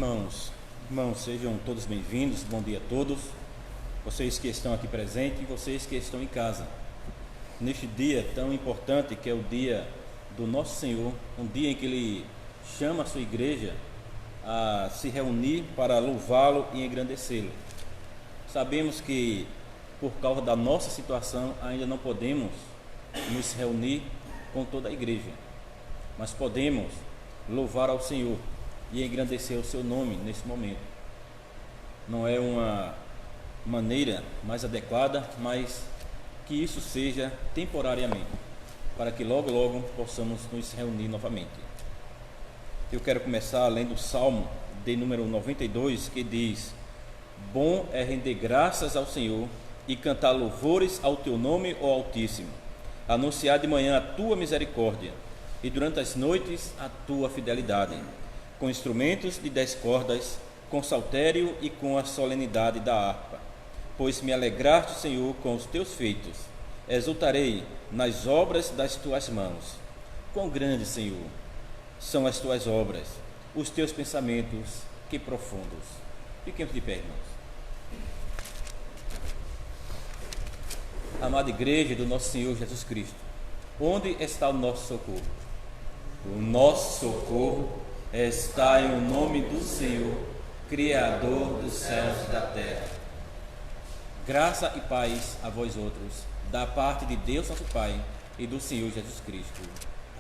Irmãos, sejam todos bem-vindos, bom dia a todos, vocês que estão aqui presentes e vocês que estão em casa, neste dia tão importante que é o dia do nosso Senhor, um dia em que Ele chama a sua igreja a se reunir para louvá-lo e engrandecê-lo. Sabemos que por causa da nossa situação ainda não podemos nos reunir com toda a igreja, mas podemos louvar ao Senhor e engrandecer o seu nome nesse momento. Não é uma maneira mais adequada, mas que isso seja temporariamente, para que logo possamos nos reunir novamente. Eu quero começar lendo o Salmo de número 92, que diz: Bom é render graças ao Senhor e cantar louvores ao teu nome, ó Altíssimo, anunciar de manhã a tua misericórdia e durante as noites a tua fidelidade, com instrumentos de 10 cordas, com saltério e com a solenidade da harpa. Pois me alegraste, Senhor, com os teus feitos, exultarei nas obras das tuas mãos. Quão grandes, Senhor, são as tuas obras, os teus pensamentos, que profundos. Fiquemos de pé, irmãos. Amada igreja do nosso Senhor Jesus Cristo, onde está o nosso socorro? O nosso socorro está em o nome do Senhor, Criador dos céus e da terra. Graça e paz a vós outros, da parte de Deus nosso Pai e do Senhor Jesus Cristo.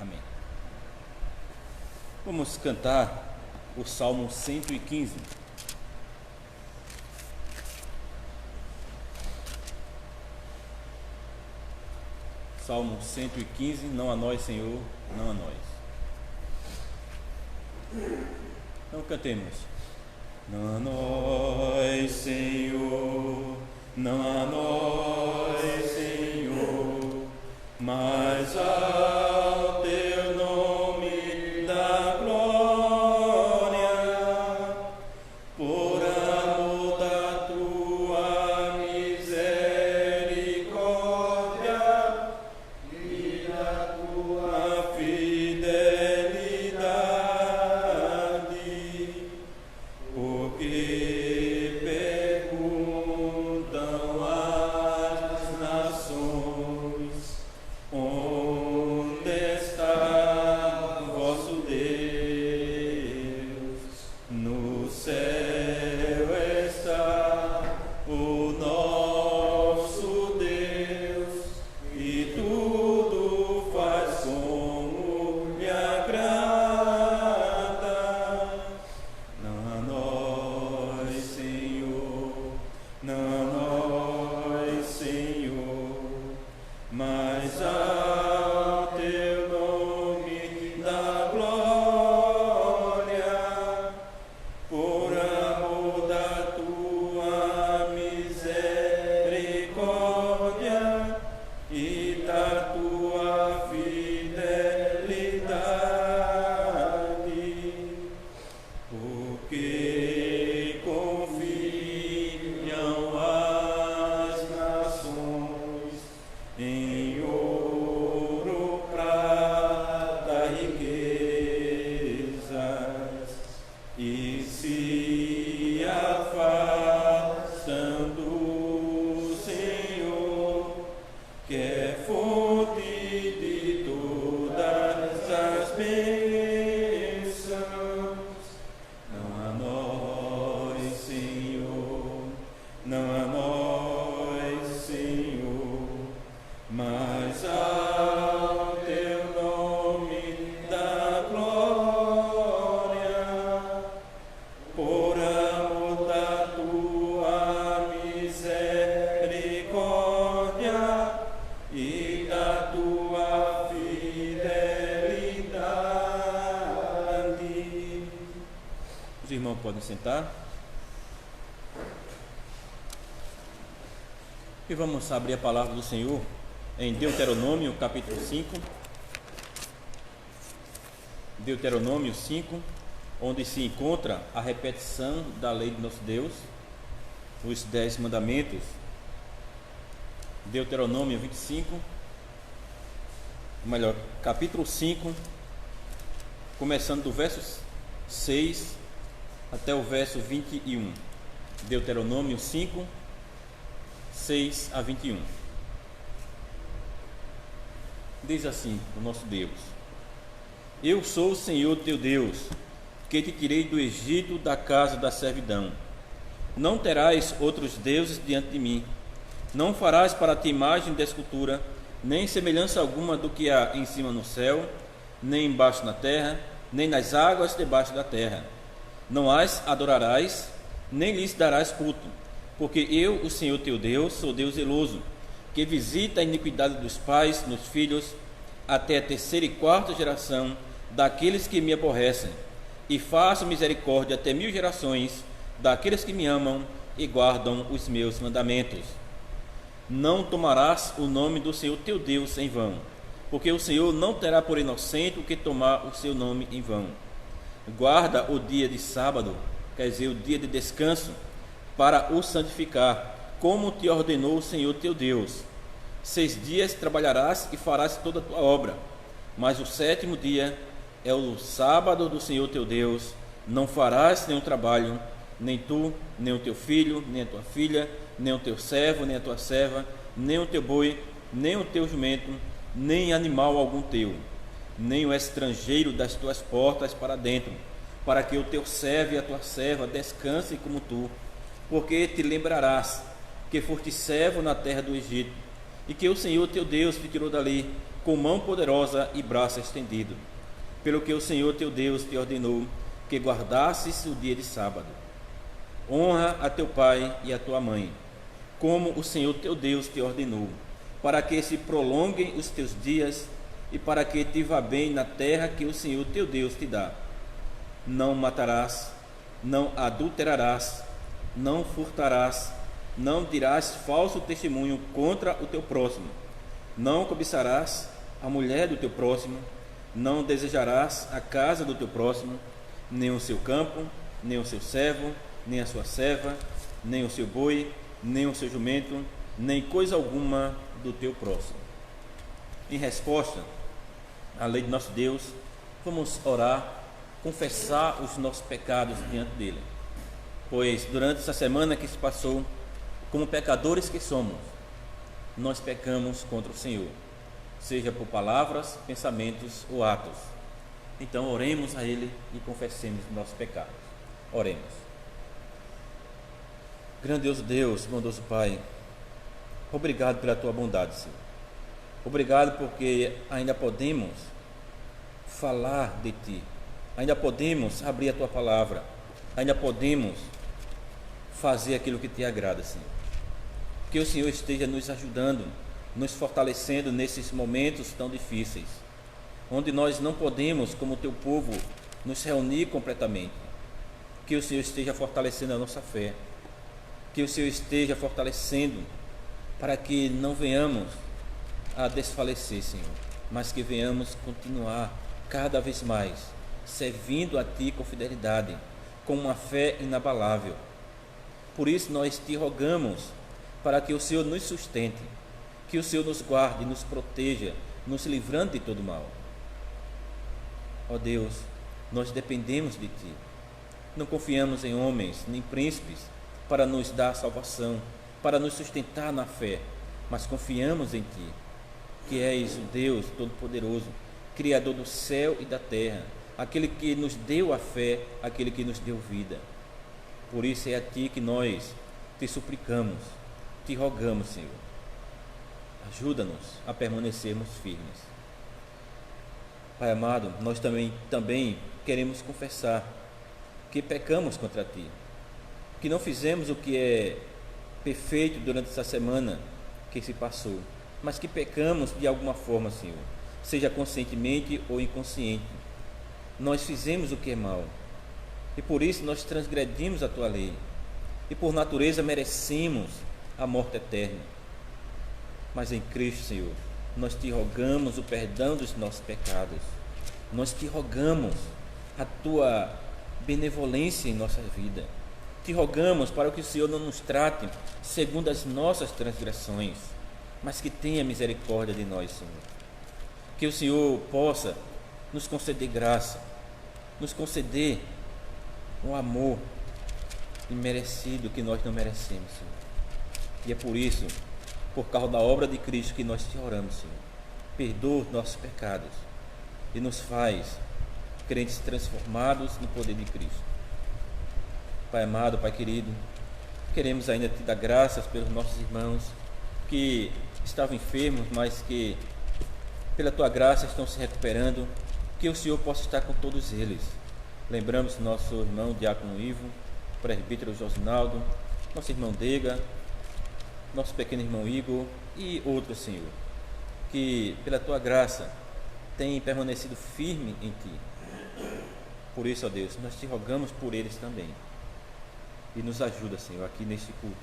Amém. Vamos cantar o Salmo 115. Salmo 115, não a nós, Senhor, não a nós. Então cantemos. Não a nós, Senhor, não a nós, Senhor, mas ao teu nome da glória, por amor da tua misericórdia e da tua fidelidade, porque perguntam as nações, onde está o vosso Deus? No céu está o nosso Deus, e tudo faz como lhe agrada. Não a nós, Senhor, não a nós, Senhor, mas ao teu nome da glória, por amor da tua misericórdia e da tua fidelidade, porque confiam as nações em ouro, prata, riquezas, e se afastam do Senhor, que é fonte de todas as bênçãos. Não a nós, Senhor, não a nós, Senhor, mas ao teu nome da glória, por amor da tua misericórdia e da tua fidelidade. Os irmãos podem sentar. E vamos abrir a palavra do Senhor em Deuteronômio capítulo 5. Deuteronômio 5, onde se encontra a repetição da lei de nosso Deus, os 10 mandamentos. Deuteronômio 25, melhor, capítulo 5, começando do verso 6 até o verso 21. Deuteronômio 5, 6 a 21. Diz assim o nosso Deus: Eu sou o Senhor teu Deus, que te tirei do Egito, da casa da servidão. Não terás outros deuses diante de mim. Não farás para ti imagem de escultura, nem semelhança alguma do que há em cima no céu, nem embaixo na terra, nem nas águas debaixo da terra. Não as adorarás, nem lhes darás culto, porque eu, o Senhor teu Deus, sou Deus zeloso, que visita a iniquidade dos pais nos filhos, até a terceira e quarta geração daqueles que me aborrecem, e faço misericórdia até 1000 gerações daqueles que me amam e guardam os meus mandamentos. Não tomarás o nome do Senhor teu Deus em vão, porque o Senhor não terá por inocente o que tomar o seu nome em vão. Guarda o dia de sábado, quer dizer, o dia de descanso, para o santificar, como te ordenou o Senhor teu Deus. 6 dias trabalharás e farás toda a tua obra, mas o 7º dia é o sábado do Senhor teu Deus. Não farás nenhum trabalho, nem tu, nem o teu filho, nem a tua filha, nem o teu servo, nem a tua serva, nem o teu boi, nem o teu jumento, nem animal algum teu, nem o estrangeiro das tuas portas para dentro, para que o teu servo e a tua serva descansem como tu, porque te lembrarás que foste servo na terra do Egito, e que o Senhor teu Deus te tirou dali com mão poderosa e braço estendido, pelo que o Senhor teu Deus te ordenou que guardasses o dia de sábado. Honra a teu pai e a tua mãe, como o Senhor teu Deus te ordenou, para que se prolonguem os teus dias e para que te vá bem na terra que o Senhor teu Deus te dá. Não matarás, não adulterarás, não furtarás, não dirás falso testemunho contra o teu próximo, não cobiçarás a mulher do teu próximo, não desejarás a casa do teu próximo, nem o seu campo, nem o seu servo, nem a sua serva, nem o seu boi, nem o seu jumento, nem coisa alguma do teu próximo. Em resposta à lei de nosso Deus, vamos orar, confessar os nossos pecados diante dele, pois durante essa semana que se passou, como pecadores que somos, nós pecamos contra o Senhor, seja por palavras, pensamentos ou atos. Então oremos a ele e confessemos os nossos pecados. Oremos. Grandioso Deus, bondoso Pai, obrigado pela tua bondade, Senhor. Obrigado porque ainda podemos falar de ti, ainda podemos abrir a tua palavra, ainda podemos fazer aquilo que te agrada, Senhor. Que o Senhor esteja nos ajudando, nos fortalecendo nesses momentos tão difíceis, onde nós não podemos, como teu povo, nos reunir completamente. Que o Senhor esteja fortalecendo a nossa fé, que o Senhor esteja fortalecendo para que não venhamos a desfalecer, Senhor, mas que venhamos continuar cada vez mais servindo a Ti com fidelidade, com uma fé inabalável. Por isso nós te rogamos para que o Senhor nos sustente, que o Senhor nos guarde, nos proteja, nos livrando de todo mal. Ó Deus, nós dependemos de Ti, não confiamos em homens nem príncipes para nos dar salvação, para nos sustentar na fé, mas confiamos em Ti, que és o Deus Todo-Poderoso, Criador do céu e da terra, aquele que nos deu a fé, aquele que nos deu vida. Por isso é a Ti que nós te suplicamos, te rogamos, Senhor. Ajuda-nos a permanecermos firmes. Pai amado, nós também queremos confessar que pecamos contra Ti, que não fizemos o que é perfeito durante essa semana que se passou, mas que pecamos de alguma forma, Senhor, seja conscientemente ou inconsciente. Nós fizemos o que é mal, e por isso nós transgredimos a Tua lei, e por natureza merecemos a morte eterna. Mas em Cristo, Senhor, nós te rogamos o perdão dos nossos pecados, nós te rogamos a Tua benevolência em nossa vida, te rogamos para que o Senhor não nos trate segundo as nossas transgressões, mas que tenha misericórdia de nós, Senhor. Que o Senhor possa nos conceder graça, nos conceder um amor imerecido que nós não merecemos, Senhor. E é por isso, por causa da obra de Cristo, que nós te oramos, Senhor. Perdoa os nossos pecados e nos faz crentes transformados no poder de Cristo. Pai amado, Pai querido, queremos ainda te dar graças pelos nossos irmãos que estavam enfermos, mas que pela tua graça estão se recuperando. Que o Senhor possa estar com todos eles. Lembramos nosso irmão Diácono Ivo, presbítero Josinaldo, nosso irmão Dega, nosso pequeno irmão Igor e outros, Senhor, que pela tua graça têm permanecido firme em ti. Por isso, ó Deus, nós te rogamos por eles também. E nos ajuda, Senhor, aqui neste culto.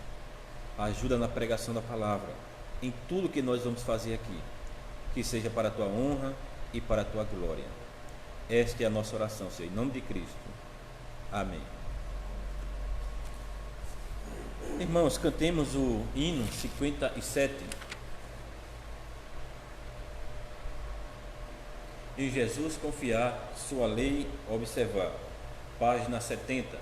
Ajuda na pregação da palavra, em tudo que nós vamos fazer aqui, que seja para a tua honra e para a tua glória. Esta é a nossa oração, Senhor, em nome de Cristo. Amém. Irmãos, cantemos o hino 57. Em Jesus confiar, sua lei observar. Página 70.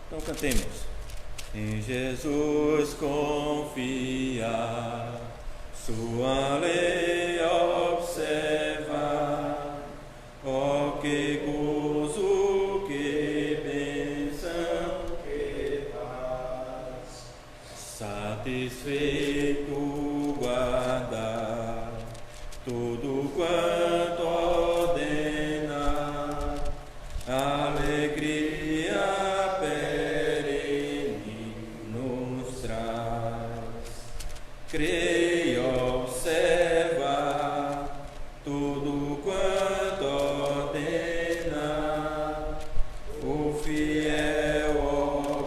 Então cantemos. Em Jesus confiar, sua lei observar. Oh, que gozo, que bênção, que paz, satisfeito guardar tudo quanto ordena, alegria perene nos traz. Creia, observa tudo quanto ordena, o fiel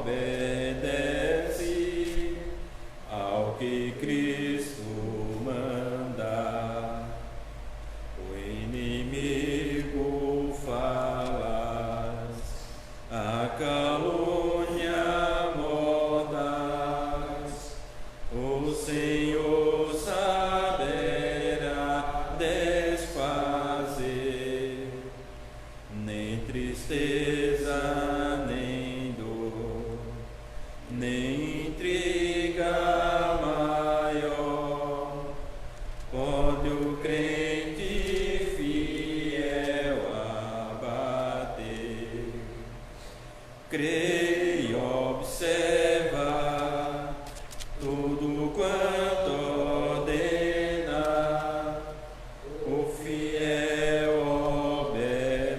obedece ao que Cristo manda. O inimigo falas, a calúnia mordaz, o Senhor saberá desfazer. Nem tristeza, nem dor, nem intriga maior pode o crente fiel abater. Creia, observa tudo quanto ordena, o fiel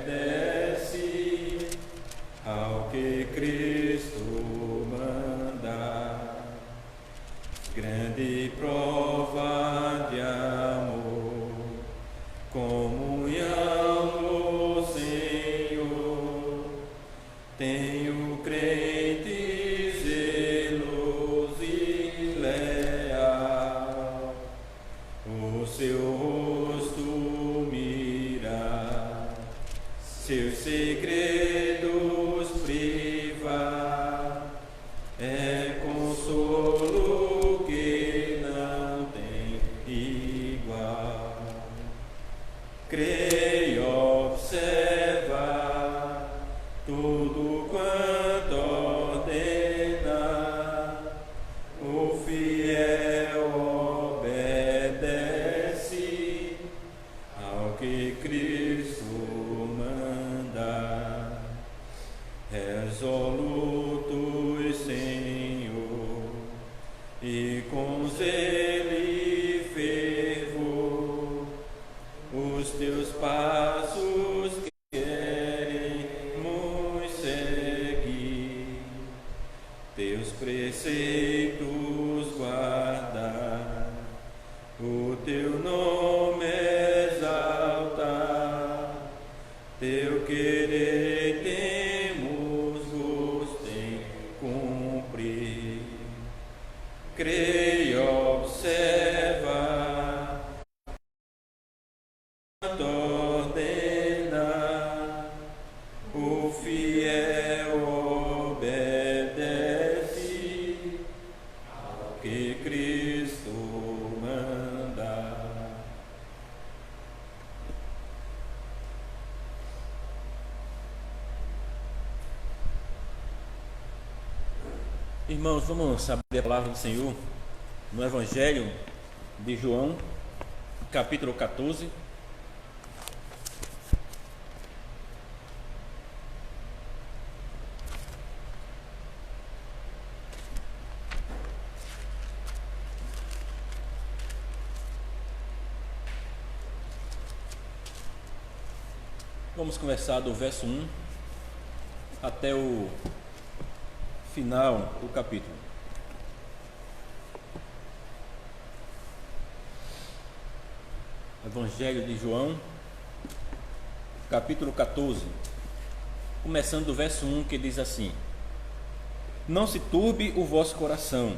obedece ao que Cristo manda. Grande prova de amor, comunhão no Senhor, tem o crente zeloso e leal, o seu rosto mira, seus segredos priva, é consolo que não tem igual. Creia, observa tudo quanto ordena, o fiel obedece ao que Cristo manda. Resolutos, Senhor, e com zelo e fervor, os teus passos queremos seguir, teus preceitos guardar, o teu nome exaltar, teu querer temos gosto em cumprir. Creia, observa quanto ordena, o fiel obedece ao que Cristo manda. Irmãos, vamos abrir a palavra do Senhor no Evangelho de João, capítulo 14. Vamos começar do verso 1 até o final do capítulo. Evangelho de João, capítulo 14, começando do verso 1, que diz assim: Não se turbe o vosso coração,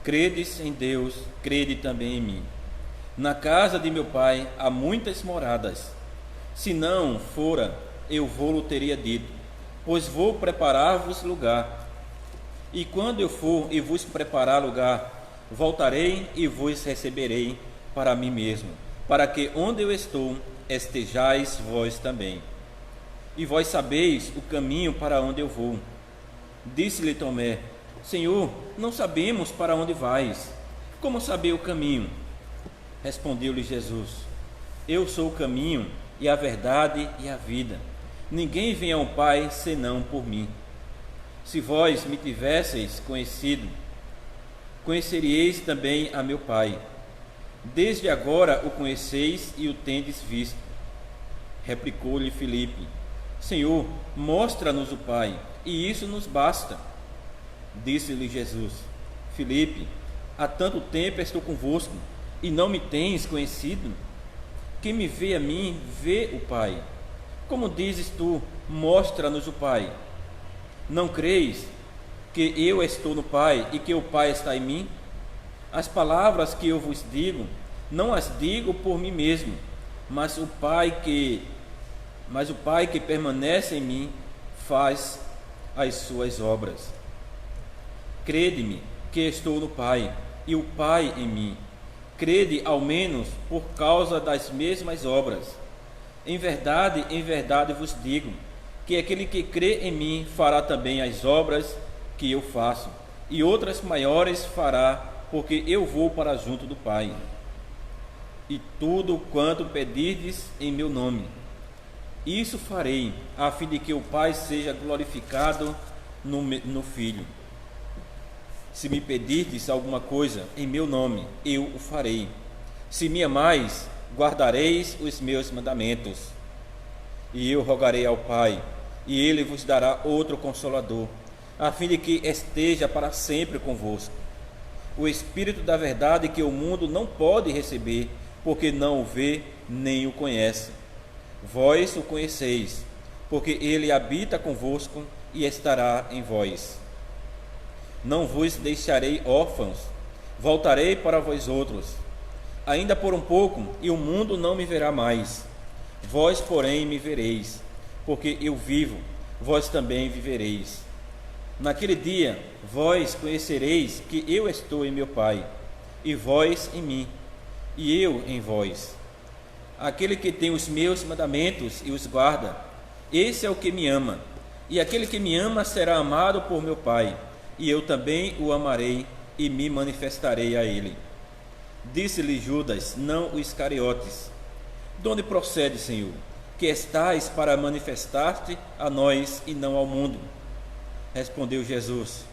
credes em Deus, crede também em mim. Na casa de meu pai há muitas moradas. Se não fora, eu vou-lo teria dito, pois vou preparar-vos lugar. E quando eu for e vos preparar lugar, voltarei e vos receberei para mim mesmo, para que onde eu estou, estejais vós também. E vós sabeis o caminho para onde eu vou. Disse-lhe Tomé: Senhor, não sabemos para onde vais. Como saber o caminho? Respondeu-lhe Jesus: Eu sou o caminho e a verdade e a vida. Ninguém vem ao Pai senão por mim. Se vós me tivesseis conhecido, conheceríeis também a meu Pai. Desde agora o conheceis e o tendes visto. Replicou-lhe Filipe: Senhor, mostra-nos o Pai, e isso nos basta. Disse-lhe Jesus: Filipe, há tanto tempo estou convosco, e não me tens conhecido? Quem me vê a mim, vê o Pai. Como dizes tu, mostra-nos o Pai? Não creis que eu estou no Pai e que o Pai está em mim? As palavras que eu vos digo, não as digo por mim mesmo, mas o Pai que permanece em mim faz as suas obras. Crede-me que estou no Pai e o Pai em mim. Crede ao menos por causa das mesmas obras. Em verdade vos digo, que aquele que crê em mim fará também as obras que eu faço, e outras maiores fará, porque eu vou para junto do Pai. E tudo quanto pedirdes em meu nome, isso farei, a fim de que o Pai seja glorificado no Filho. Se me pedirdes alguma coisa em meu nome, eu o farei. Se me amais, guardareis os meus mandamentos. E eu rogarei ao Pai, e ele vos dará outro Consolador, a fim de que esteja para sempre convosco. O Espírito da verdade, que o mundo não pode receber, porque não o vê nem o conhece. Vós o conheceis, porque ele habita convosco e estará em vós. Não vos deixarei órfãos, voltarei para vós outros. Ainda por um pouco, e o mundo não me verá mais. Vós, porém, me vereis, porque eu vivo, vós também vivereis. Naquele dia, vós conhecereis que eu estou em meu Pai, e vós em mim, e eu em vós. Aquele que tem os meus mandamentos e os guarda, esse é o que me ama. E aquele que me ama será amado por meu Pai, e eu também o amarei e me manifestarei a ele. Disse-lhe Judas, não o Iscariotes: De onde procede, Senhor, que estais para manifestar-te a nós e não ao mundo? Respondeu Jesus: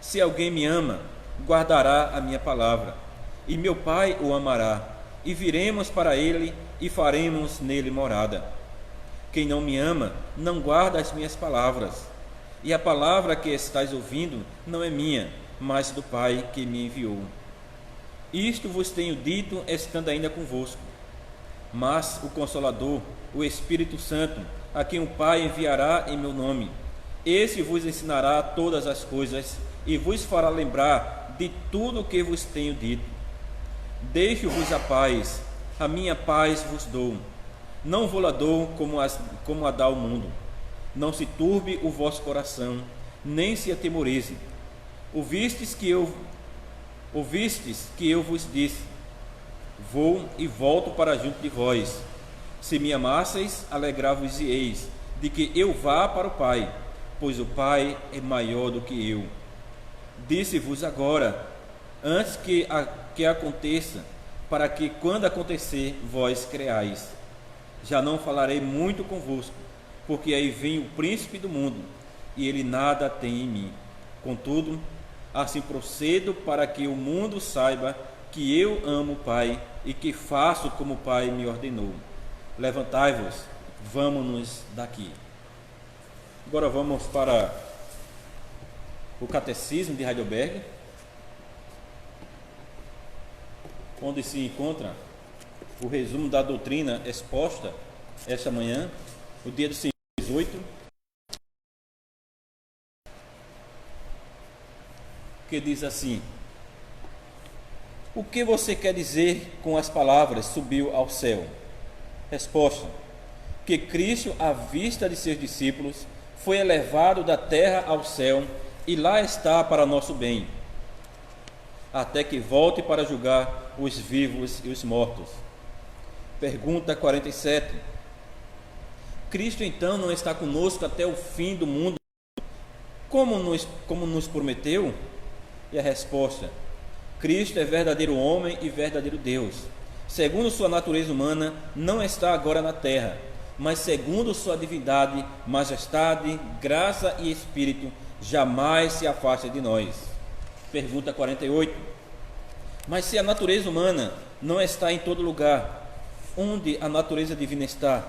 Se alguém me ama, guardará a minha palavra, e meu Pai o amará, e viremos para ele e faremos nele morada. Quem não me ama, não guarda as minhas palavras, e a palavra que estais ouvindo não é minha, mas do Pai que me enviou. Isto vos tenho dito, estando ainda convosco. Mas o Consolador, o Espírito Santo, a quem o Pai enviará em meu nome, esse vos ensinará todas as coisas e vos fará lembrar de tudo o que vos tenho dito. Deixo-vos a paz, a minha paz vos dou. Não vou-la dou como a dá o mundo. Não se turbe o vosso coração, nem se atemorize. Ouvistes que eu vos disse: Vou e volto para junto de vós. Se me amasseis, alegrar-vos-eis de que eu vá para o Pai, pois o Pai é maior do que eu. Disse-vos agora, antes que aconteça, para que quando acontecer, vós creais. Já não falarei muito convosco, porque aí vem o príncipe do mundo, e ele nada tem em mim. Contudo, assim procedo para que o mundo saiba que eu amo o Pai e que faço como o Pai me ordenou. Levantai-vos, vamos-nos daqui. Agora vamos para o Catecismo de Heidelberg, onde se encontra o resumo da doutrina exposta esta manhã, o dia do Senhor 18, que diz assim: o que você quer dizer com as palavras subiu ao céu? Resposta: que Cristo, à vista de seus discípulos, foi elevado da terra ao céu e lá está para nosso bem, até que volte para julgar os vivos e os mortos. Pergunta 47. Cristo então não está conosco até o fim do mundo, como nos prometeu? E a resposta: Cristo é verdadeiro homem e verdadeiro Deus. Segundo sua natureza humana, não está agora na terra, mas segundo sua divindade, majestade, graça e espírito, jamais se afasta de nós. Pergunta 48. Mas se a natureza humana não está em todo lugar, onde a natureza divina está?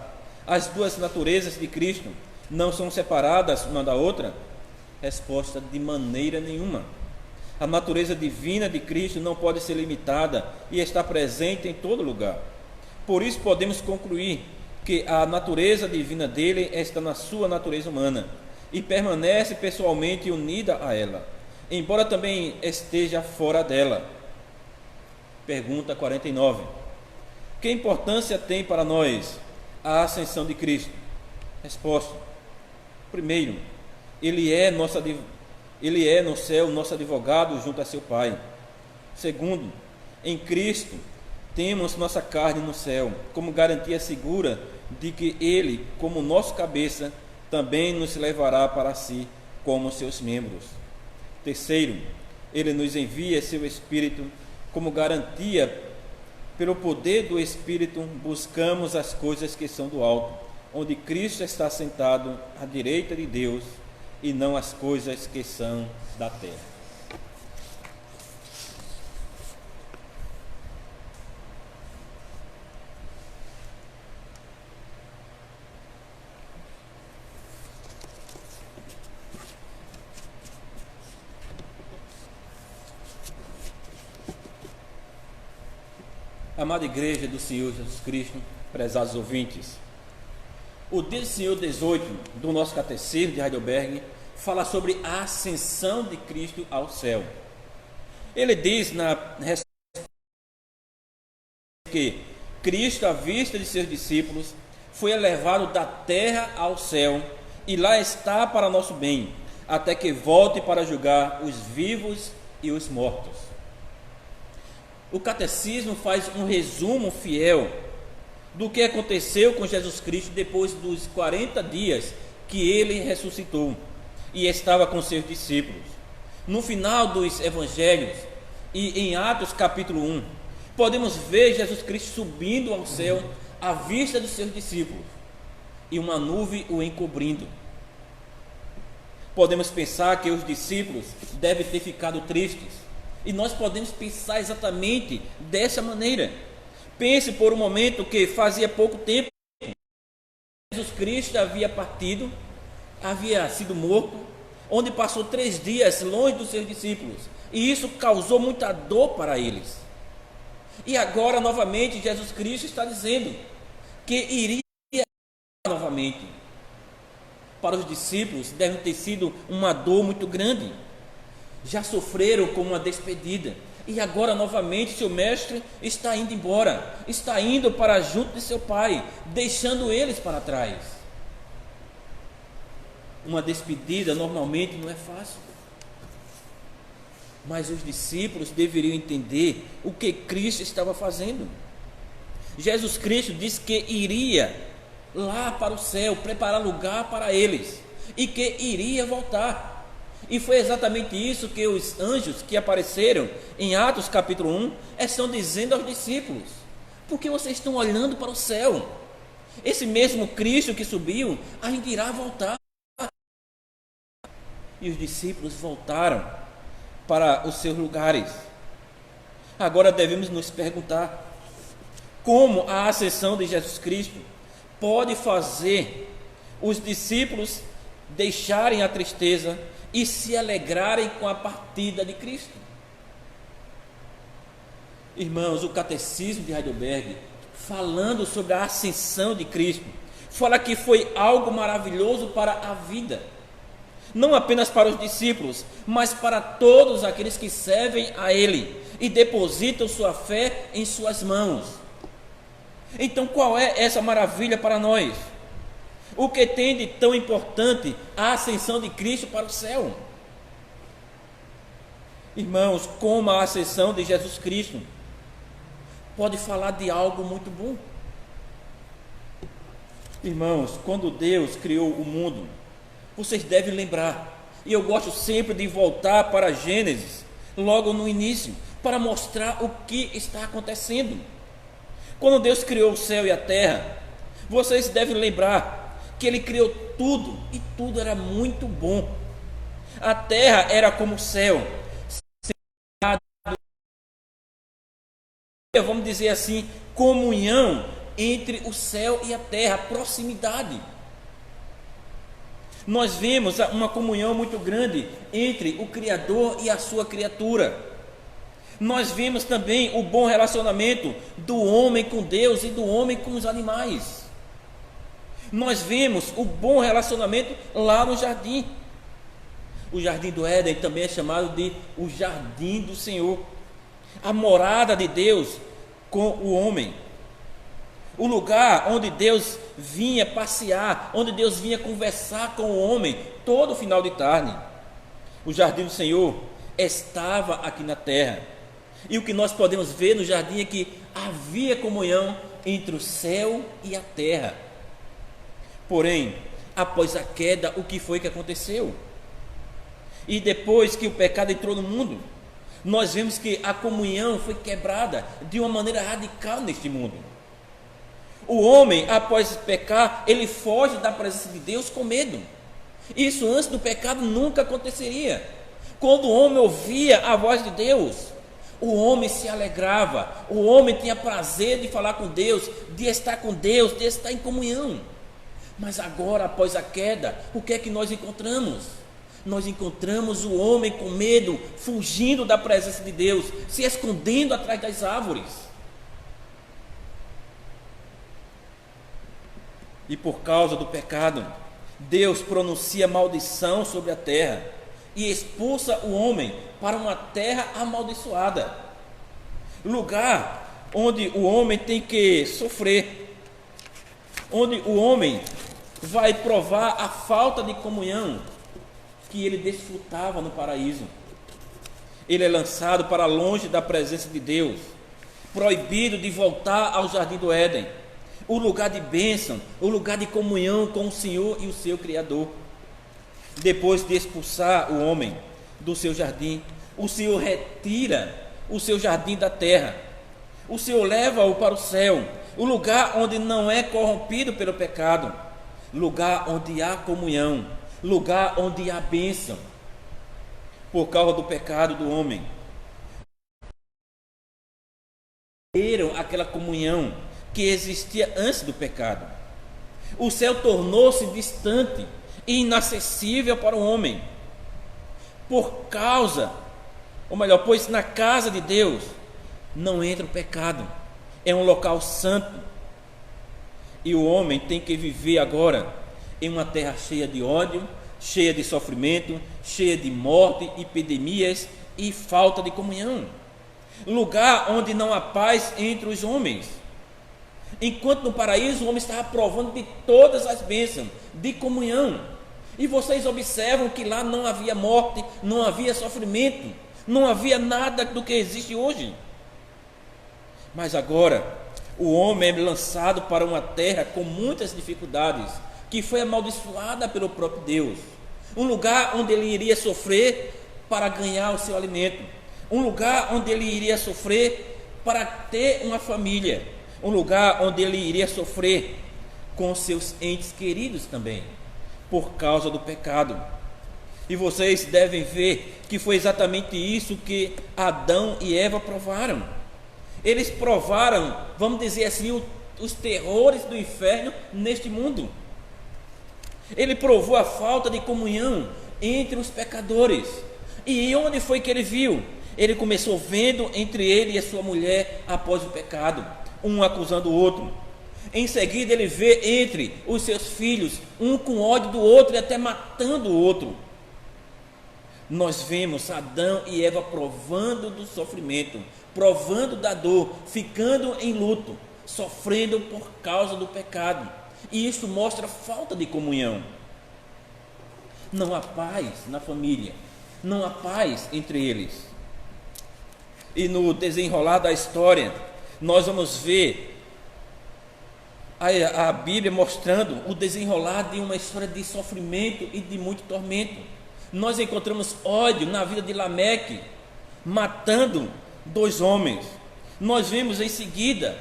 As duas naturezas de Cristo não são separadas uma da outra? Resposta: de maneira nenhuma. A natureza divina de Cristo não pode ser limitada e está presente em todo lugar. Por isso podemos concluir que a natureza divina dele está na sua natureza humana e permanece pessoalmente unida a ela, embora também esteja fora dela. Pergunta 49. Que importância tem para nós a ascensão de Cristo? Resposta: primeiro, Ele é no céu nosso advogado junto a seu Pai. Segundo, em Cristo temos nossa carne no céu, como garantia segura de que Ele, como nosso cabeça, também nos levará para si como seus membros. Terceiro, Ele nos envia seu Espírito como garantia. Pelo poder do Espírito, buscamos as coisas que são do alto, onde Cristo está sentado à direita de Deus, e não as coisas que são da terra. Amada Igreja do Senhor Jesus Cristo, prezados ouvintes, o dia do Senhor 18 do nosso Catecismo de Heidelberg fala sobre a ascensão de Cristo ao céu. Ele diz na resposta que Cristo, à vista de seus discípulos, foi elevado da terra ao céu e lá está para nosso bem, até que volte para julgar os vivos e os mortos. O Catecismo faz um resumo fiel do que aconteceu com Jesus Cristo depois dos 40 dias que ele ressuscitou e estava com seus discípulos. No final dos Evangelhos e em Atos capítulo 1, podemos ver Jesus Cristo subindo ao céu à vista dos seus discípulos e uma nuvem o encobrindo. Podemos pensar que os discípulos devem ter ficado tristes, e nós podemos pensar exatamente dessa maneira. Pense por um momento que fazia pouco tempo Jesus Cristo havia partido, havia sido morto, onde passou 3 dias longe dos seus discípulos, e isso causou muita dor para eles. E agora novamente Jesus Cristo está dizendo que iria novamente. Para os discípulos deve ter sido uma dor muito grande. Já sofreram com uma despedida, e agora novamente seu mestre está indo embora, está indo para junto de seu Pai, deixando eles para trás. Uma despedida normalmente não é fácil, mas os discípulos deveriam entender o que Cristo estava fazendo. Jesus Cristo disse que iria lá para o céu, preparar lugar para eles, e que iria voltar. E foi exatamente isso que os anjos que apareceram em Atos capítulo 1 estão dizendo aos discípulos: porque vocês estão olhando para o céu? Esse mesmo Cristo que subiu ainda irá voltar. E os discípulos voltaram para os seus lugares. Agora devemos nos perguntar: como a ascensão de Jesus Cristo pode fazer os discípulos deixarem a tristeza e se alegrarem com a partida de Cristo? Irmãos, o Catecismo de Heidelberg, falando sobre a ascensão de Cristo, fala que foi algo maravilhoso para a vida, não apenas para os discípulos, mas para todos aqueles que servem a Ele e depositam sua fé em suas mãos. Então, qual é essa maravilha para nós? O que tem de tão importante a ascensão de Cristo para o céu? Irmãos, como a ascensão de Jesus Cristo pode falar de algo muito bom. Irmãos, quando Deus criou o mundo, vocês devem lembrar, e eu gosto sempre de voltar para Gênesis, logo no início, para mostrar o que está acontecendo. Quando Deus criou o céu e a terra, vocês devem lembrar que Ele criou tudo, e tudo era muito bom. A terra era como o céu, vamos dizer assim, comunhão entre o céu e a terra, proximidade. Nós vemos uma comunhão muito grande entre o Criador e a sua criatura. Nós vemos também o bom relacionamento do homem com Deus e do homem com os animais. Nós vemos o bom relacionamento lá no jardim. O jardim do Éden também é chamado de o jardim do Senhor, a morada de Deus com o homem, o lugar onde Deus vinha passear, onde Deus vinha conversar com o homem todo final de tarde. O jardim do Senhor estava aqui na terra, e o que nós podemos ver no jardim é que havia comunhão entre o céu e a terra. Porém, após a queda, o que foi que aconteceu? E depois que o pecado entrou no mundo, nós vemos que a comunhão foi quebrada de uma maneira radical neste mundo. O homem, após pecar, ele foge da presença de Deus com medo. Isso antes do pecado nunca aconteceria. Quando o homem ouvia a voz de Deus, o homem se alegrava, o homem tinha prazer de falar com Deus, de estar com Deus, de estar em comunhão. Mas agora, após a queda, o que é que nós encontramos? Nós encontramos o homem com medo, fugindo da presença de Deus, se escondendo atrás das árvores. E por causa do pecado, Deus pronuncia maldição sobre a terra e expulsa o homem para uma terra amaldiçoada, lugar onde o homem tem que sofrer, onde o homem vai provar a falta de comunhão que ele desfrutava no paraíso. Ele é lançado para longe da presença de Deus, proibido de voltar ao jardim do Éden, o lugar de bênção, o lugar de comunhão com o Senhor e o seu Criador. Depois de expulsar o homem do seu jardim, o Senhor retira o seu jardim da terra, o Senhor leva-o para o céu, o lugar onde não é corrompido pelo pecado, lugar onde há comunhão, lugar onde há bênção. Por causa do pecado do homem, perderam aquela comunhão que existia antes do pecado. O céu tornou-se distante e inacessível para o homem, por causa, ou melhor, pois na casa de Deus não entra o pecado, é um local santo, e o homem tem que viver agora em uma terra cheia de ódio, cheia de sofrimento, cheia de morte, epidemias e falta de comunhão, lugar onde não há paz entre os homens. Enquanto no paraíso o homem estava provando de todas as bênçãos, de comunhão. E vocês observam que lá não havia morte, não havia sofrimento, não havia nada do que existe hoje. Mas agora, o homem é lançado para uma terra com muitas dificuldades, que foi amaldiçoada pelo próprio Deus. um lugar onde ele iria sofrer para ganhar o seu alimento, um lugar onde ele iria sofrer para ter uma família, um lugar onde ele iria sofrer com seus entes queridos também, por causa do pecado. E vocês devem ver que foi exatamente isso que Adão e Eva provaram. Eles provaram, vamos dizer assim, os terrores do inferno neste mundo. Ele provou a falta de comunhão entre os pecadores. E onde foi que ele viu? Ele começou vendo entre ele e a sua mulher após o pecado, um acusando o outro. Em seguida ele vê entre os seus filhos, um com ódio do outro e até matando o outro. Nós vemos Adão e Eva provando do sofrimento, provando da dor, ficando em luto, sofrendo por causa do pecado. E isso mostra falta de comunhão. Não há paz na família, não há paz entre eles. E no desenrolar da história, nós vamos ver a Bíblia mostrando o desenrolar de uma história de sofrimento e de muito tormento. Nós encontramos ódio na vida de Lameque, matando 2 homens. Nós vemos em seguida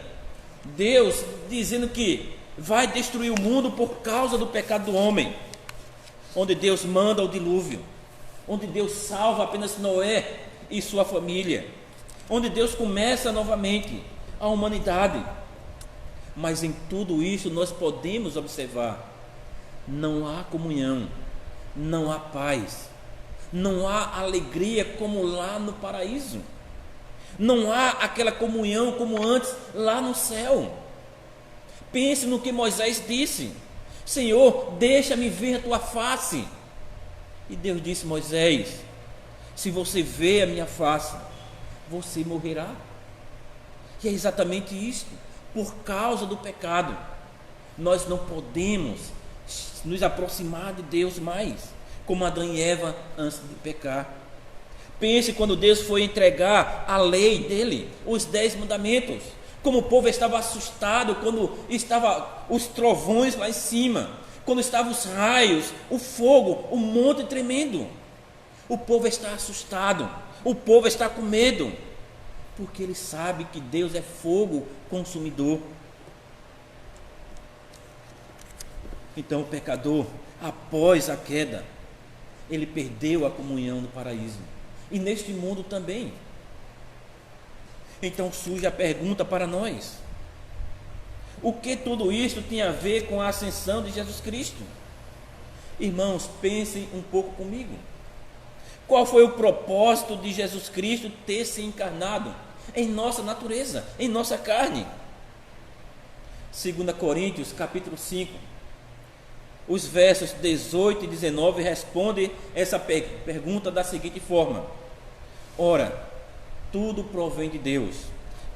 Deus dizendo que vai destruir o mundo por causa do pecado do homem, onde Deus manda o dilúvio, onde Deus salva apenas Noé e sua família, onde Deus começa novamente a humanidade. Mas em tudo isso nós podemos observar: não há comunhão, não há paz, não há alegria como lá no paraíso, não há aquela comunhão como antes lá no céu. Pense no que Moisés disse: Senhor, deixa-me ver a tua face. E Deus disse: Moisés, se você vê a minha face, você morrerá. E é exatamente isso. Por causa do pecado, nós não podemos nos aproximar de Deus mais, como Adão e Eva antes de pecar. Pense quando Deus foi entregar a lei dele, os 10 mandamentos, como o povo estava assustado quando estavam os trovões lá em cima, quando estavam os raios, o fogo, o monte tremendo. O povo está assustado, o povo está com medo, porque ele sabe que Deus é fogo consumidor. Então o pecador, após a queda, ele perdeu a comunhão no paraíso, e neste mundo também. Então surge a pergunta para nós: o que tudo isso tem a ver com a ascensão de Jesus Cristo? Irmãos, pensem um pouco comigo. Qual foi o propósito de Jesus Cristo ter se encarnado em nossa natureza, em nossa carne? 2 Coríntios capítulo 5, os versos 18 e 19 respondem essa pergunta da seguinte forma: ora, tudo provém de Deus,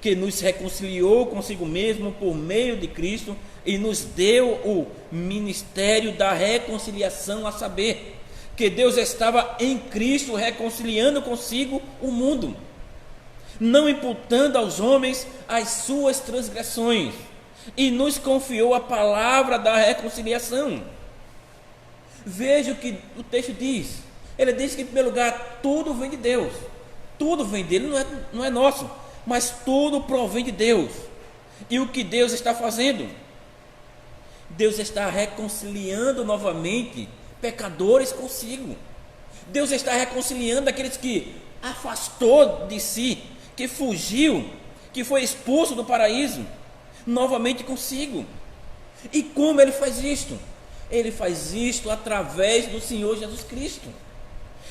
que nos reconciliou consigo mesmo por meio de Cristo e nos deu o ministério da reconciliação, a saber, que Deus estava em Cristo reconciliando consigo o mundo, não imputando aos homens as suas transgressões, e nos confiou a palavra da reconciliação. Veja o que o texto diz. Ele diz que, em primeiro lugar, tudo vem de Deus, tudo vem dele, não é nosso, mas tudo provém de Deus. E o que Deus está fazendo? Deus está reconciliando novamente pecadores consigo. Deus está reconciliando aqueles que afastou de si, que fugiu, que foi expulso do paraíso, novamente consigo. E como ele faz isto? Ele faz isto através do Senhor Jesus Cristo.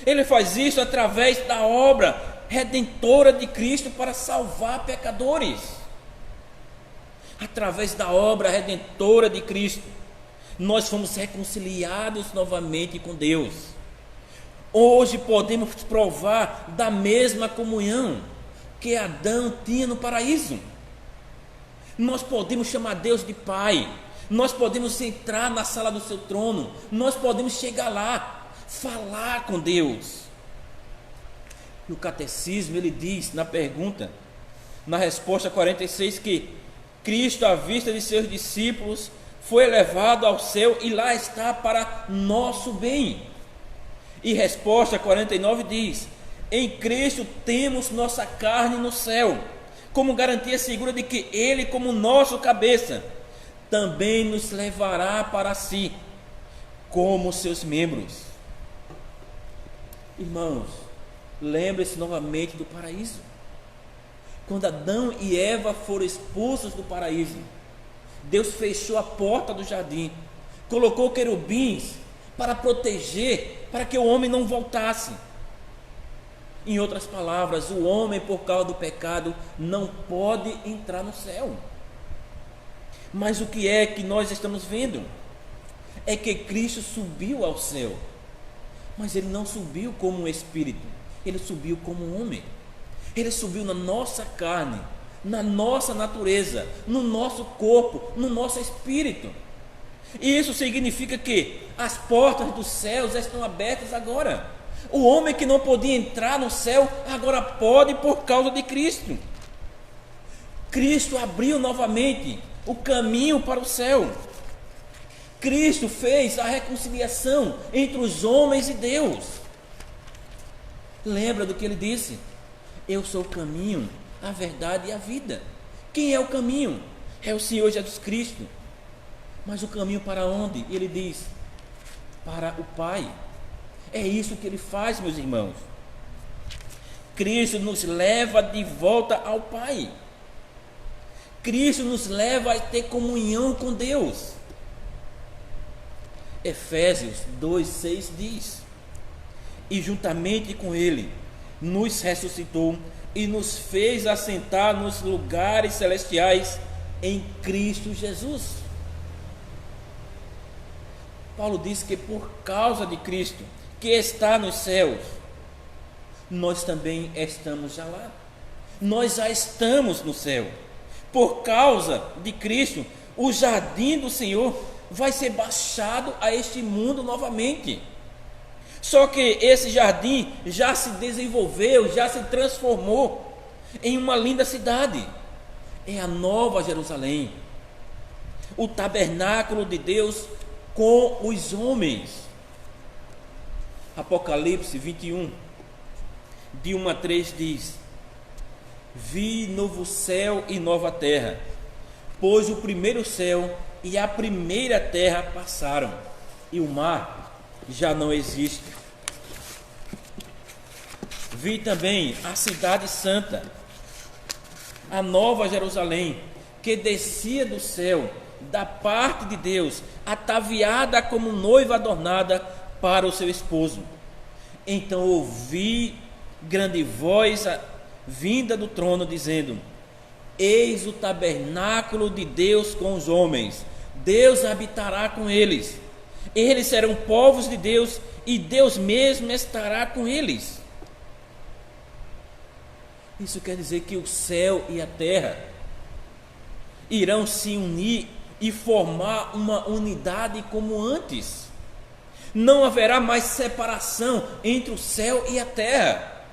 Ele faz isso através da obra redentora de Cristo para salvar pecadores. Através da obra redentora de Cristo, nós fomos reconciliados novamente com Deus. Hoje podemos provar da mesma comunhão que Adão tinha no paraíso. Nós podemos chamar Deus de Pai, nós podemos entrar na sala do seu trono, nós podemos chegar lá, falar com Deus. E o catecismo, ele diz na pergunta, na resposta 46, que Cristo, à vista de seus discípulos, foi elevado ao céu e lá está para nosso bem. E resposta 49 diz: em Cristo temos nossa carne no céu, como garantia segura de que Ele, como nosso cabeça, também nos levará para si, como seus membros. Irmãos, lembre-se novamente do paraíso. Quando Adão e Eva foram expulsos do paraíso, Deus fechou a porta do jardim, colocou querubins para proteger, para que o homem não voltasse. Em outras palavras, o homem, por causa do pecado, não pode entrar no céu. Mas o que é que nós estamos vendo? É que Cristo subiu ao céu, mas Ele não subiu como um espírito, Ele subiu como um homem. Ele subiu na nossa carne, na nossa natureza, no nosso corpo, no nosso espírito. E isso significa que as portas dos céus estão abertas agora. O homem que não podia entrar no céu, agora pode por causa de Cristo. Cristo abriu novamente o caminho para o céu. Cristo fez a reconciliação entre os homens e Deus. Lembra do que ele disse? Eu sou o caminho, a verdade e a vida. Quem é o caminho? É o Senhor Jesus Cristo. Mas o caminho para onde? Ele diz: para o Pai. É isso que Ele faz, meus irmãos. Cristo nos leva de volta ao Pai. Cristo nos leva a ter comunhão com Deus. Efésios 2,6 diz: e juntamente com Ele nos ressuscitou e nos fez assentar nos lugares celestiais em Cristo Jesus. Paulo diz que por causa de Cristo, que está nos céus, nós também estamos já lá. Nós já estamos no céu. Por causa de Cristo, o jardim do Senhor vai ser baixado a este mundo novamente. Só que esse jardim já se desenvolveu, já se transformou em uma linda cidade. É a Nova Jerusalém, o tabernáculo de Deus com os homens. Apocalipse 21, de 1 a 3 diz: vi novo céu e nova terra, pois o primeiro céu e a primeira terra passaram, e o mar já não existe. Vi também a cidade santa, a Nova Jerusalém, que descia do céu, da parte de Deus, ataviada como noiva adornada para o seu esposo. Então ouvi grande voz vinda do trono, dizendo: eis o tabernáculo de Deus com os homens, Deus habitará com eles, eles serão povos de Deus, e Deus mesmo estará com eles. Isso quer dizer que o céu e a terra irão se unir e formar uma unidade como antes. Não haverá mais separação entre o céu e a terra.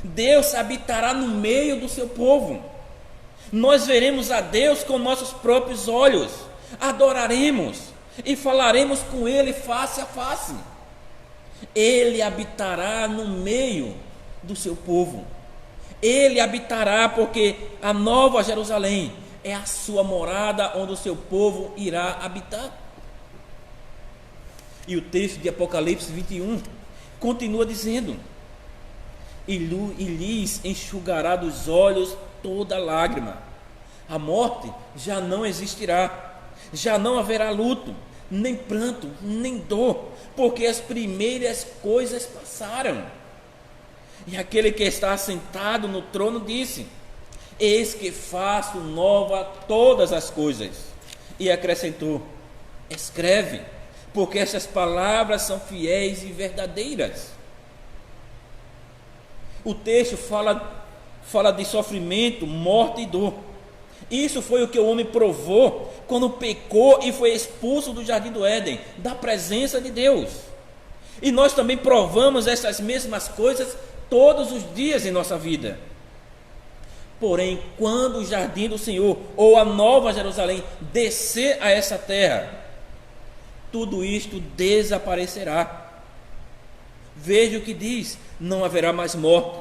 Deus habitará no meio do seu povo. Nós veremos a Deus com nossos próprios olhos, adoraremos e falaremos com Ele face a face. Ele habitará no meio do seu povo. Ele habitará, porque a Nova Jerusalém é a sua morada, onde o seu povo irá habitar. E o texto de Apocalipse 21 continua dizendo: e lhes enxugará dos olhos toda lágrima. A morte já não existirá, já não haverá luto, nem pranto, nem dor, porque as primeiras coisas passaram. E aquele que está sentado no trono disse: eis que faço nova todas as coisas. E acrescentou: escreve, porque estas palavras são fiéis e verdadeiras. O texto fala de sofrimento, morte e dor. Isso foi o que o homem provou quando pecou e foi expulso do jardim do Éden, da presença de Deus. E nós também provamos essas mesmas coisas todos os dias em nossa vida. Porém, quando o jardim do Senhor, ou a Nova Jerusalém, descer a essa terra, tudo isto desaparecerá. Veja o que diz: não haverá mais morte,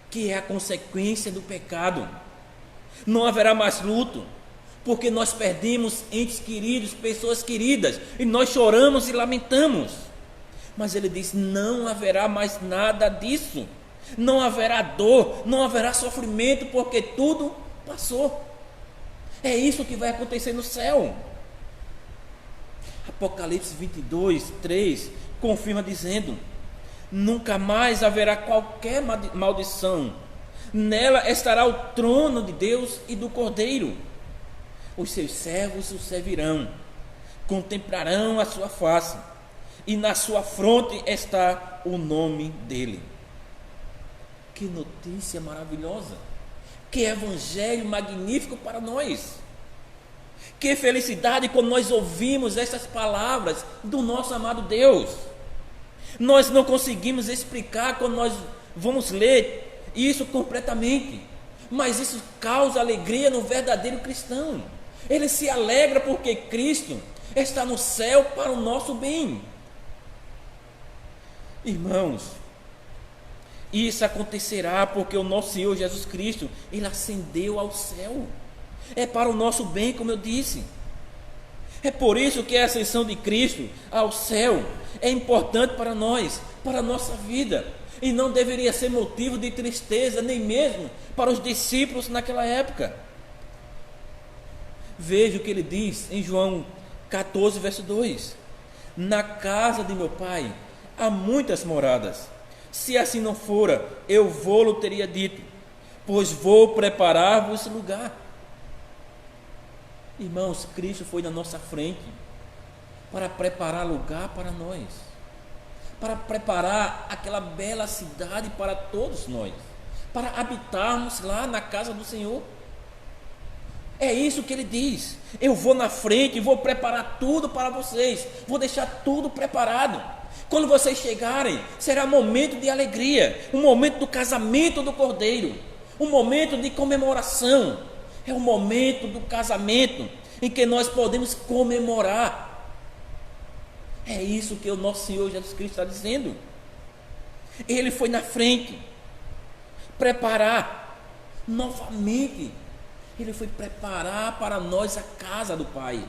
que é a consequência do pecado. Não haverá mais luto, porque nós perdemos entes queridos, pessoas queridas, e nós choramos e lamentamos. Mas ele diz: não haverá mais nada disso. Não haverá dor, não haverá sofrimento, porque tudo passou. É isso que vai acontecer no céu. Apocalipse 22, 3 confirma dizendo: nunca mais haverá qualquer maldição. Nela estará o trono de Deus e do Cordeiro. Os seus servos o servirão, contemplarão a sua face, e na sua fronte está o nome dele. Que notícia maravilhosa! Que evangelho magnífico para nós! Que felicidade quando nós ouvimos essas palavras do nosso amado Deus. Nós não conseguimos explicar quando nós vamos ler isso completamente, mas isso causa alegria no verdadeiro cristão. Ele se alegra porque Cristo está no céu para o nosso bem. Irmãos, isso acontecerá porque o nosso Senhor Jesus Cristo, Ele ascendeu ao céu. É para o nosso bem, como eu disse. É por isso que a ascensão de Cristo ao céu é importante para nós, para a nossa vida, e não deveria ser motivo de tristeza, nem mesmo para os discípulos naquela época. Veja o que ele diz em João 14, verso 2: na casa de meu Pai há muitas moradas. Se assim não fora, eu vou-lo teria dito, pois vou preparar-vos lugar. Irmãos, Cristo foi na nossa frente para preparar lugar para nós, para preparar aquela bela cidade para todos nós, para habitarmos lá na casa do Senhor. É isso que ele diz: eu vou na frente e vou preparar tudo para vocês, vou deixar tudo preparado. Quando vocês chegarem, será momento de alegria, um momento do casamento do Cordeiro, um momento de comemoração. É o momento do casamento em que nós podemos comemorar. É isso que o nosso Senhor Jesus Cristo está dizendo. Ele foi na frente preparar novamente. Ele foi preparar para nós a casa do Pai,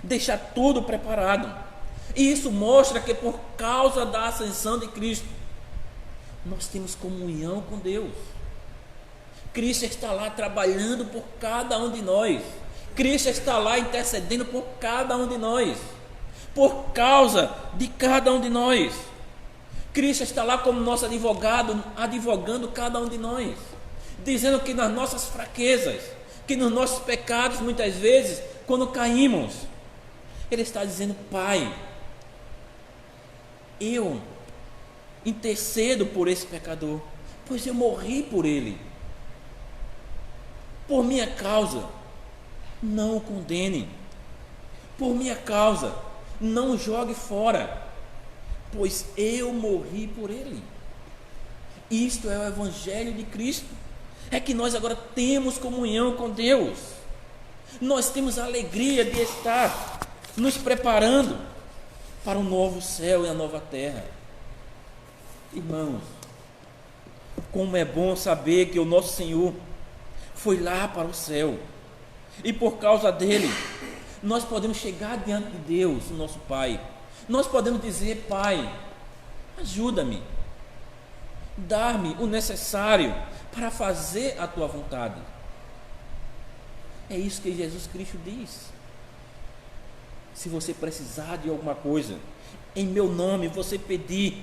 deixar tudo preparado. E isso mostra que por causa da ascensão de Cristo, nós temos comunhão com Deus. Cristo está lá trabalhando por cada um de nós. Cristo está lá intercedendo por cada um de nós, por causa de cada um de nós. Cristo está lá como nosso advogado, advogando cada um de nós, dizendo que nas nossas fraquezas, que nos nossos pecados, muitas vezes, quando caímos, Ele está dizendo: Pai, eu intercedo por esse pecador, pois eu morri por ele. Por minha causa, não o condene. Por minha causa, não o jogue fora, pois eu morri por ele. Isto é o Evangelho de Cristo. É que nós agora temos comunhão com Deus. Nós temos a alegria de estar nos preparando para o novo céu e a nova terra. Irmãos, como é bom saber que o nosso Senhor foi lá para o céu, e por causa dele nós podemos chegar diante de Deus, o nosso Pai. Nós podemos dizer: Pai, ajuda-me, dá-me o necessário para fazer a tua vontade. É isso que Jesus Cristo diz: se você precisar de alguma coisa, em meu nome você pedir,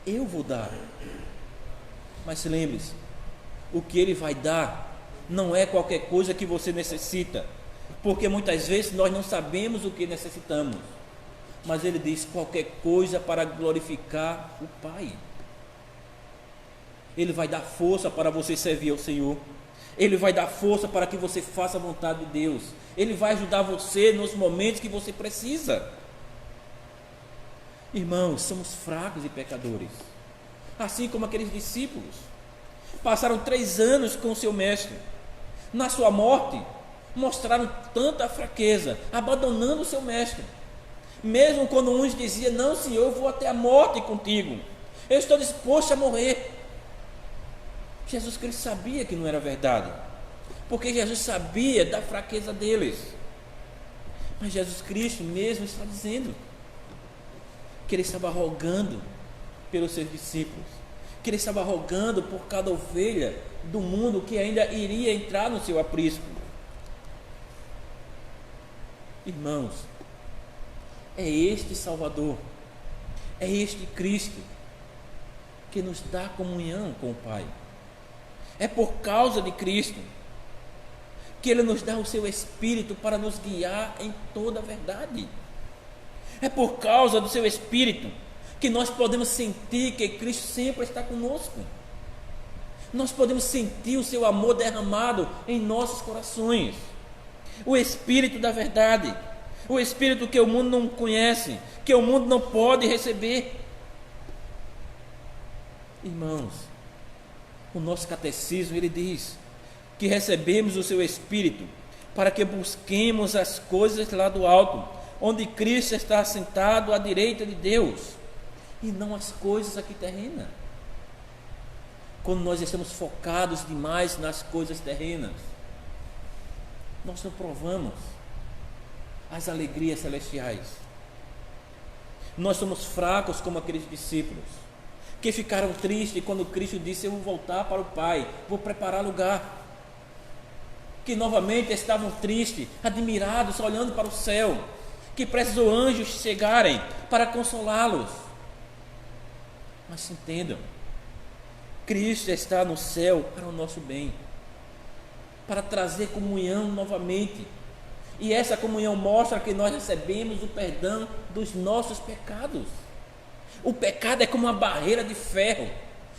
eu vou dar. Mas lembre-se, o que Ele vai dar não é qualquer coisa que você necessita, porque muitas vezes nós não sabemos o que necessitamos, mas Ele diz: qualquer coisa para glorificar o Pai. Ele vai dar força para você servir ao Senhor, Ele vai dar força para que você faça a vontade de Deus, Ele vai ajudar você nos momentos que você precisa. Irmãos, somos fracos e pecadores, assim como aqueles discípulos. Passaram 3 anos com o seu mestre. Na sua morte, mostraram tanta fraqueza, abandonando o seu mestre. Mesmo quando uns diziam: não, Senhor, eu vou até a morte contigo, eu estou disposto a morrer. Jesus Cristo sabia que não era verdade, porque Jesus sabia da fraqueza deles. Mas Jesus Cristo mesmo está dizendo que Ele estava rogando pelos seus discípulos, que Ele estava rogando por cada ovelha do mundo que ainda iria entrar no seu aprisco. Irmãos, é este Salvador, é este Cristo que nos dá comunhão com o Pai. É por causa de Cristo que Ele nos dá o seu Espírito para nos guiar em toda a verdade. É por causa do seu Espírito que nós podemos sentir que Cristo sempre está conosco. Nós podemos sentir o seu amor derramado em nossos corações. O Espírito da verdade, o Espírito que o mundo não conhece, que o mundo não pode receber. Irmãos, o nosso catecismo, ele diz que recebemos o seu Espírito para que busquemos as coisas lá do alto, onde Cristo está assentado à direita de Deus, e não as coisas aqui terrenas. Quando nós estamos focados demais nas coisas terrenas, nós não provamos as alegrias celestiais. Nós somos fracos como aqueles discípulos que ficaram tristes quando Cristo disse: eu vou voltar para o Pai, vou preparar lugar. Que novamente estavam tristes, admirados, olhando para o céu, que precisou anjos chegarem para consolá-los. Mas se entendam, Cristo está no céu para o nosso bem, para trazer comunhão novamente. E essa comunhão mostra que nós recebemos o perdão dos nossos pecados. O pecado é como uma barreira de ferro,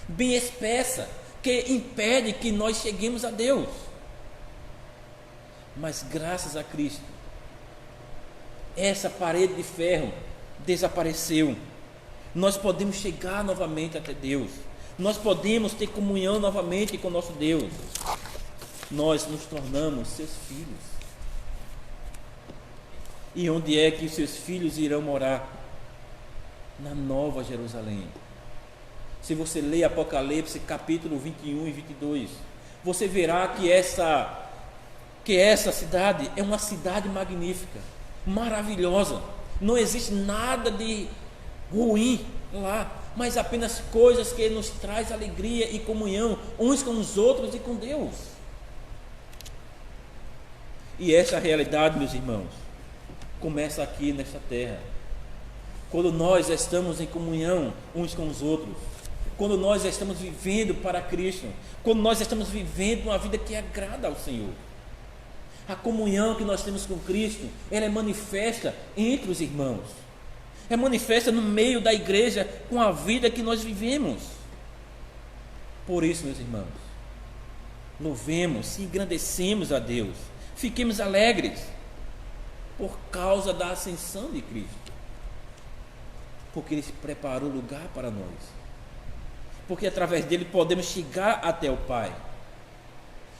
bem espessa, que impede que nós cheguemos a Deus. Mas graças a Cristo, essa parede de ferro desapareceu. Nós podemos chegar novamente até Deus. Nós podemos ter comunhão novamente com nosso Deus. Nós nos tornamos seus filhos. E onde é que os seus filhos irão morar? Na Nova Jerusalém. Se você ler Apocalipse capítulo 21 e 22, você verá que essa cidade é uma cidade magnífica, maravilhosa. Não existe nada de ruim lá, mas apenas coisas que nos traz alegria e comunhão uns com os outros e com Deus. E essa realidade, meus irmãos, começa aqui nesta terra. Quando nós estamos em comunhão uns com os outros, quando nós estamos vivendo para Cristo, quando nós estamos vivendo uma vida que agrada ao Senhor. A comunhão que nós temos com Cristo, ela é manifesta entre os irmãos, é manifesta no meio da igreja com a vida que nós vivemos. Por isso, meus irmãos, louvemos e engrandecemos a Deus, fiquemos alegres por causa da ascensão de Cristo, porque Ele preparou lugar para nós, porque através dele podemos chegar até o Pai.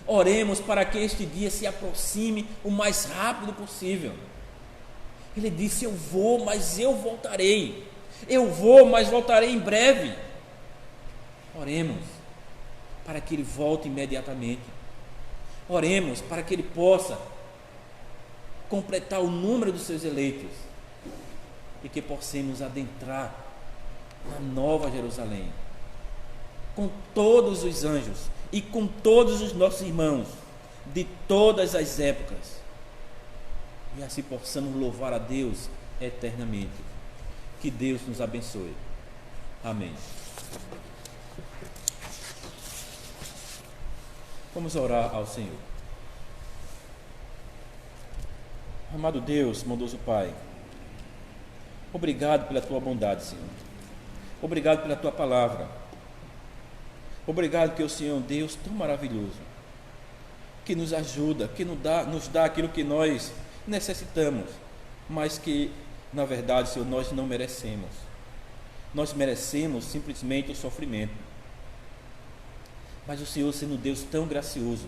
Oremos para que este dia se aproxime o mais rápido possível. Ele disse: eu vou, mas eu voltarei. Eu vou, mas voltarei em breve. Oremos para que Ele volte imediatamente. Oremos para que Ele possa completar o número dos seus eleitos e que possamos adentrar na Nova Jerusalém com todos os anjos e com todos os nossos irmãos de todas as épocas, e assim possamos louvar a Deus eternamente. Que Deus nos abençoe. Amém. Vamos orar ao Senhor. Amado Deus, bondoso Pai, obrigado pela Tua bondade, Senhor. Obrigado pela Tua palavra. Obrigado que o Senhor é um Deus tão maravilhoso, que nos ajuda, que nos dá aquilo que nós necessitamos, mas que, na verdade, Senhor, nós não merecemos. Nós merecemos simplesmente o sofrimento. Mas o Senhor, sendo Deus tão gracioso,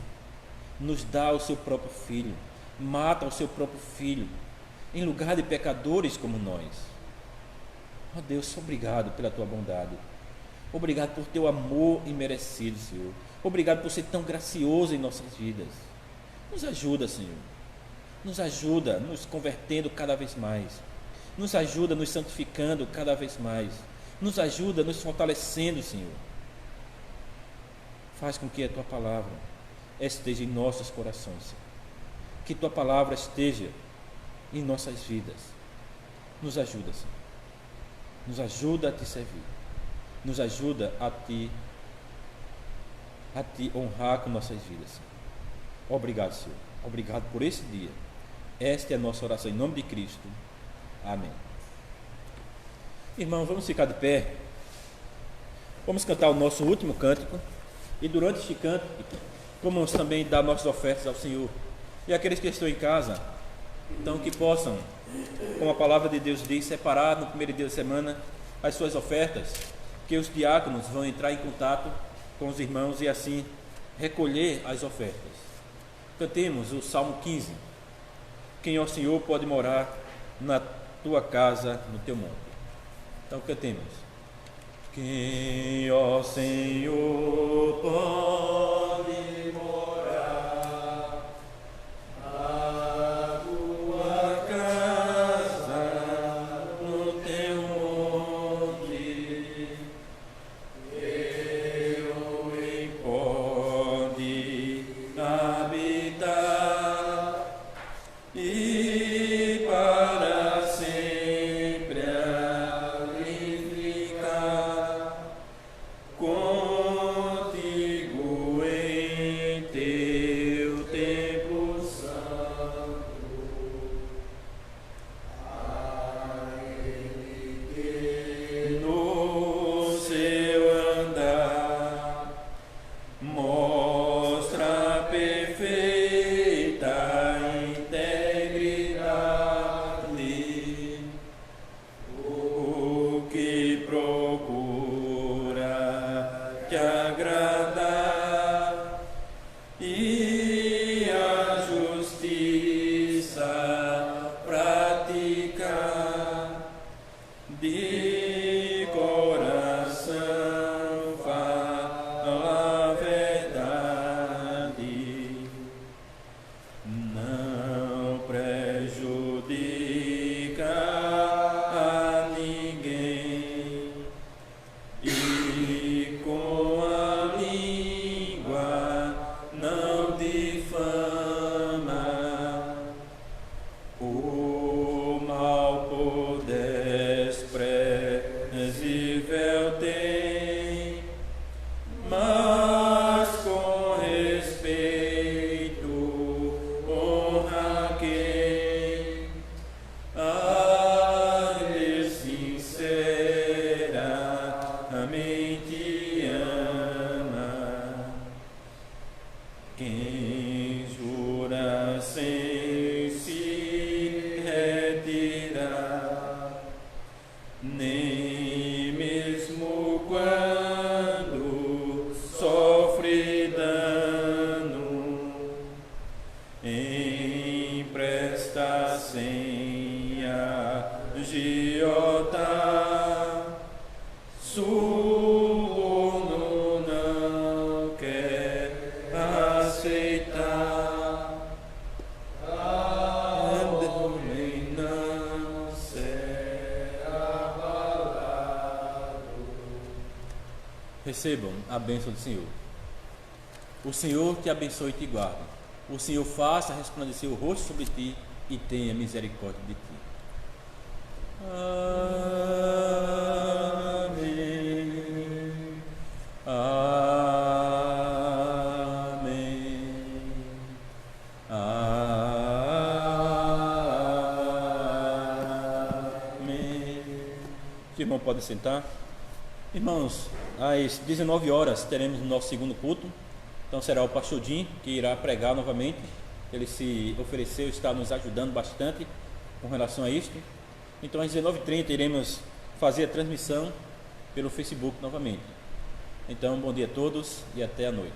nos dá o seu próprio Filho, mata o seu próprio Filho, em lugar de pecadores como nós. Ó Deus, obrigado pela tua bondade. Obrigado por teu amor imerecido, Senhor. Obrigado por ser tão gracioso em nossas vidas. Nos ajuda, Senhor. Nos ajuda nos convertendo cada vez mais. Nos ajuda nos santificando cada vez mais. Nos ajuda nos fortalecendo, Senhor. Faz com que a tua palavra esteja em nossos corações, Senhor. Que tua palavra esteja em nossas vidas. Nos ajuda, Senhor. Nos ajuda a te servir. Nos ajuda a te honrar com nossas vidas, Senhor. Obrigado, Senhor. Obrigado por esse dia. Esta é a nossa oração em nome de Cristo. Amém. Irmãos, vamos ficar de pé. Vamos cantar o nosso último cântico. E durante este cântico, vamos também dar nossas ofertas ao Senhor. E aqueles que estão em casa, então que possam, como a palavra de Deus diz, separar no primeiro dia da semana as suas ofertas, que os diáconos vão entrar em contato com os irmãos e assim recolher as ofertas. Cantemos o Salmo 15. Quem, ó Senhor, pode morar na tua casa, no teu monte. Então cantemos. Quem, ó Senhor, pode morar na tua casa, no teu monte, quem pode habitar e para sempre ali ficar contigo em teu templo santo. A ele que no seu andar mostra perfeita integridade, o que procura te agradar e a justiça praticar, de coração fala a verdade, não prejudica a ninguém, e com a língua não difama, o mal por desprezível tem, mas com respeito honra quem a ele sinceramente ama. Quem jura sem se retirar, nem mesmo quando sofre dano, empresta sem agiota, suborno não quer aceitar, também não será abalado. Recebam a bênção do Senhor. O Senhor te abençoe e te guarde. O Senhor faça resplandecer o rosto sobre ti e tenha misericórdia de ti. Amém. Amém. Amém. O irmão pode sentar. Irmãos, às 19 horas teremos o nosso segundo culto. Então será o pastor Jim que irá pregar novamente. Ele se ofereceu, está nos ajudando bastante com relação a isto. Então às 19h30 iremos fazer a transmissão pelo Facebook novamente. Então bom dia a todos e até a noite.